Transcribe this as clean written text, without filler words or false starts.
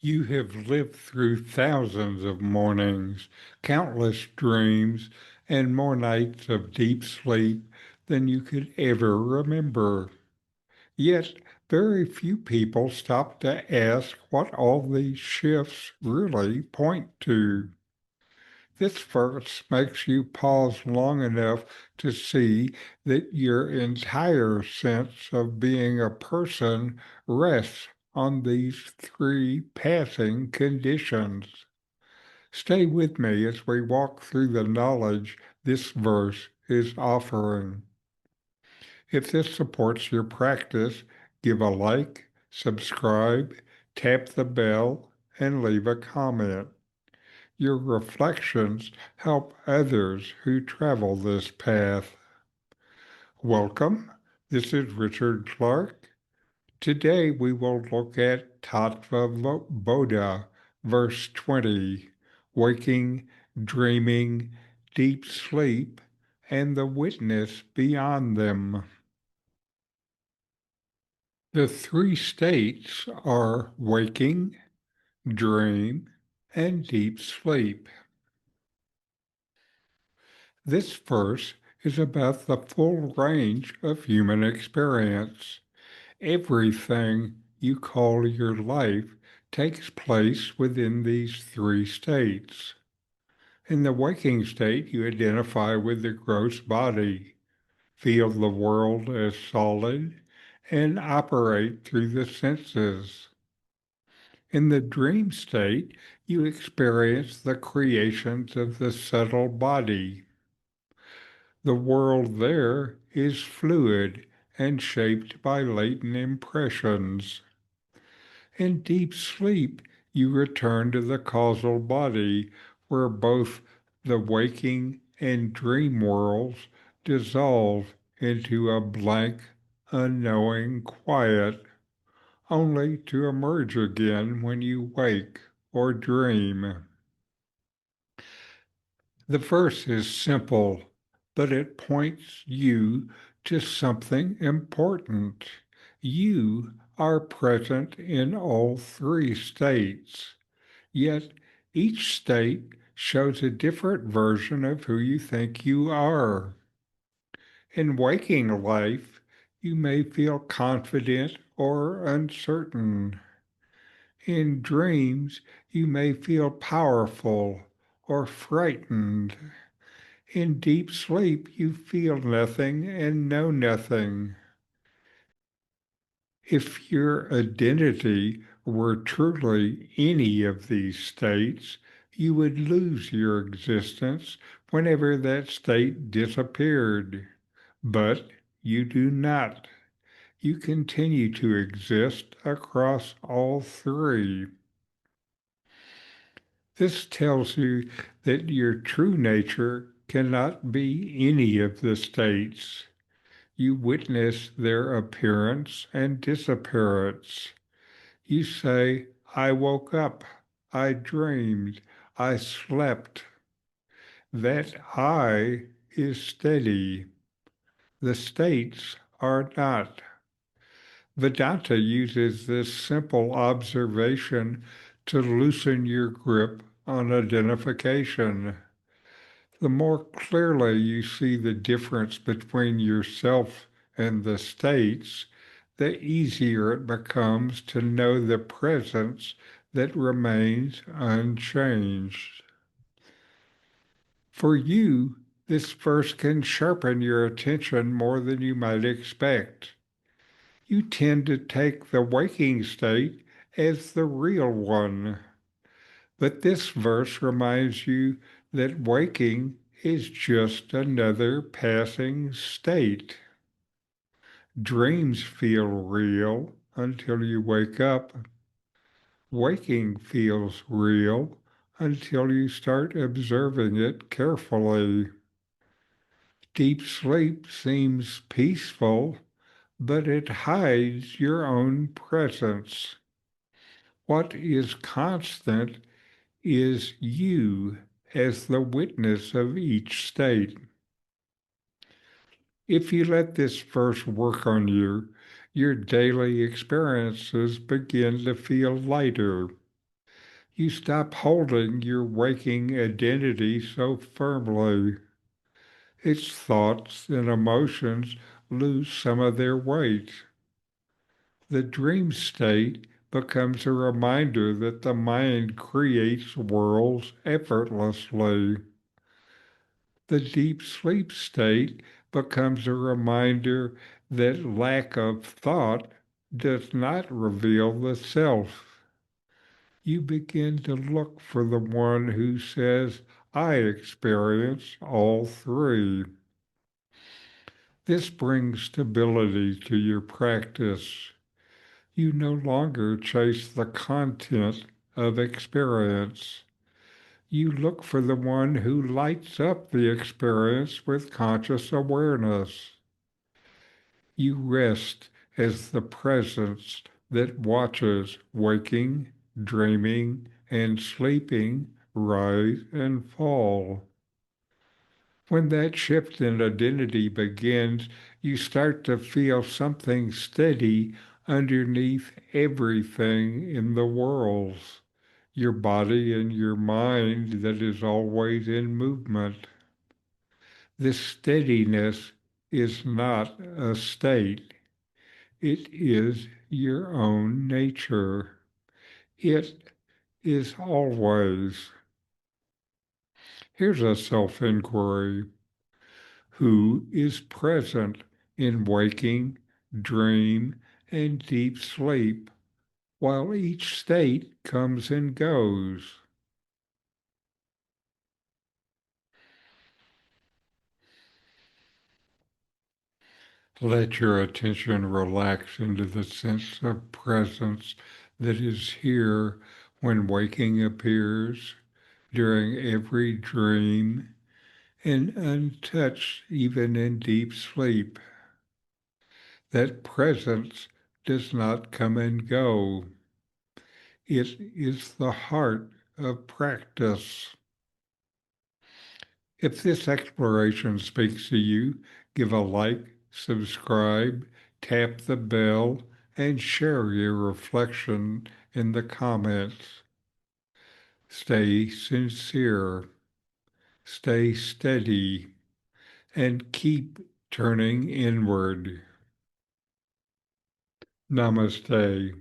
You have lived through thousands of mornings, countless dreams, and more nights of deep sleep than you could ever remember. Yet, very few people stop to ask what all these shifts really point to. This verse makes you pause long enough to see that your entire sense of being a person rests on these three passing conditions. Stay with me as we walk through the knowledge this verse is offering. If this supports your practice, give a like, subscribe, tap the bell, and leave a comment. Your reflections help others who travel this path. Welcome. This is Richard Clarke. Today we will look at Tattva Bodha, verse 20, waking, dreaming, deep sleep, and the witness beyond them. The three states are waking, dream, and deep sleep. This verse is about the full range of human experience. Everything you call your life takes place within these three states. In the waking state, you identify with the gross body, feel the world as solid, and operate through the senses. In the dream state, you experience the creations of the subtle body. The world there is fluid and shaped by latent impressions. In deep sleep, you return to the causal body where both the waking and dream worlds dissolve into a blank, unknowing quiet, only to emerge again when you wake or dream. The verse is simple, but it points you to something important. You are present in all three states, yet each state shows a different version of who you think you are. In waking life, you may feel confident or uncertain. In dreams, you may feel powerful or frightened. In deep sleep, you feel nothing and know nothing. If your identity were truly any of these states, you would lose your existence whenever that state disappeared. But you do not. You continue to exist across all three. This tells you that your true nature cannot be any of the states. You witness their appearance and disappearance. You say, I woke up, I dreamed, I slept. That I is steady. The states are not. Vedanta uses this simple observation to loosen your grip on identification. The more clearly you see the difference between yourself and the states, the easier it becomes to know the presence that remains unchanged. For you, this verse can sharpen your attention more than you might expect. You tend to take the waking state as the real one. But this verse reminds you that waking is just another passing state. Dreams feel real until you wake up. Waking feels real until you start observing it carefully. Deep sleep seems peaceful, but it hides your own presence. What is constant is you as the witness of each state. If you let this verse work on you, your daily experiences begin to feel lighter. You stop holding your waking identity so firmly. Its thoughts and emotions lose some of their weight. The dream state becomes a reminder that the mind creates worlds effortlessly. The deep sleep state becomes a reminder that lack of thought does not reveal the self. You begin to look for the one who says, I experience all three. This brings stability to your practice. You no longer chase the content of experience. You look for the one who lights up the experience with conscious awareness. You rest as the presence that watches waking, dreaming, and sleeping rise and fall. When that shift in identity begins, you start to feel something steady underneath everything in the world, your body and your mind that is always in movement. This steadiness is not a state. It is your own nature. It is always. Here's a self-inquiry. Who is present in waking, dream, and deep sleep, while each state comes and goes? Let your attention relax into the sense of presence that is here when waking appears, during every dream, and untouched even in deep sleep. That presence does not come and go. It is the heart of practice. If this exploration speaks to you, give a like, subscribe, tap the bell, and share your reflection in the comments. Stay sincere, stay steady, and keep turning inward. Namaste.